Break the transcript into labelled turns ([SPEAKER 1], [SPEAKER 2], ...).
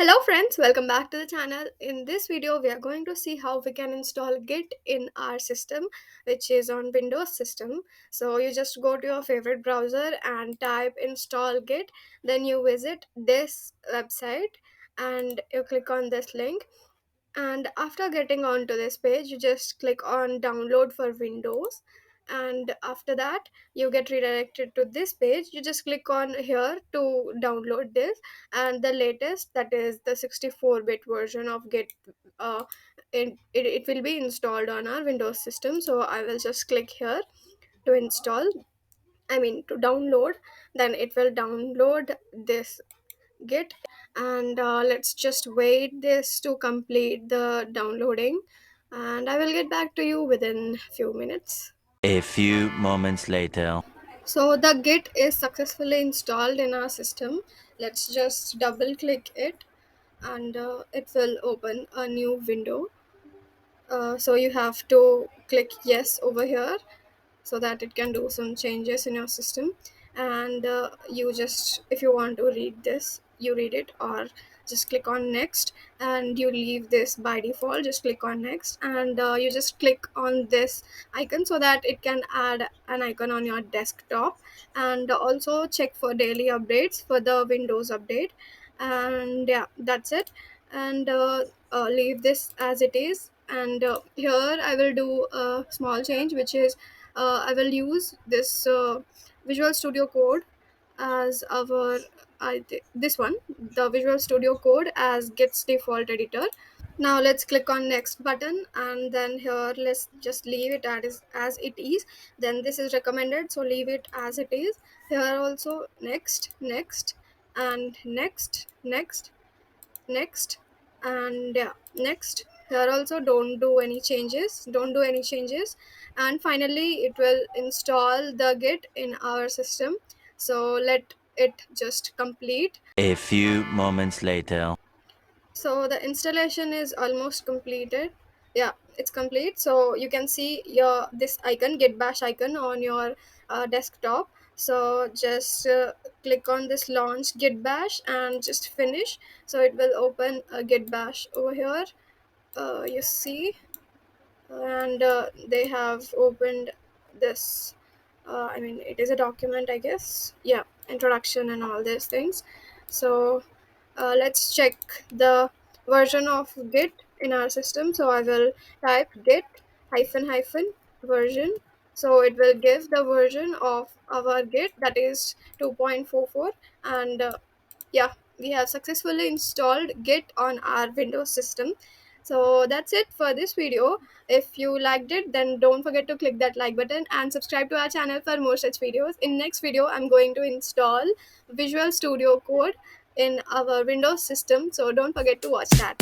[SPEAKER 1] Hello friends, welcome back to the channel. In this video, we are going to see how we can install Git in our system, which is on Windows system. So you just go to your favorite browser and type install Git. Then you visit this website and you click on this link. And after getting onto this page, you just click on download for Windows. And after that, you get redirected to this page. You just click on here to download this, and the latest, that is the 64-bit version of Git. uh, it will be installed on our Windows system, so I will just click here to install, I mean to download. Then it will download this Git, and let's just wait this to complete the downloading, and I will get back to you within few minutes.
[SPEAKER 2] A few moments later.
[SPEAKER 1] So the Git is successfully installed in our system. Let's just double click it, and it will open a new window. So you have to click yes over here so that it can do some changes in your system. And you just, if you want to read this, you read it, or just click on next. And you leave this by default, just click on next, and you just click on this icon so that it can add an icon on your desktop. And also check for daily updates for the Windows update. And yeah, that's it. And leave this as it is. And here I will do a small change, which is I will use this Visual Studio Code as our this one, the Visual Studio Code as Git's default editor. Now let's click on next button, and then here let's just leave it as it is. Then this is recommended, so leave it as it is. Here also next, next, and next, next, and yeah, next. Here also don't do any changes. And finally it will install the Git in our system, so let it just complete.
[SPEAKER 2] A few moments later.
[SPEAKER 1] So the installation is almost completed. Yeah, it's complete. So you can see your this icon, Git Bash icon, on your desktop. So just click on this launch Git Bash and just finish. So it will open a Git Bash over here. You see, and they have opened this. I mean, it is a document, I guess. Yeah, introduction and all these things. So let's check the version of Git in our system. So I will type Git hyphen hyphen version. So it will give the version of our Git, that is 2.44. And yeah, we have successfully installed Git on our Windows system. So that's it for this video. If you liked it, then don't forget to click that like button and subscribe to our channel for more such videos. In next video, I'm going to install Visual Studio Code in our Windows system, so don't forget to watch that.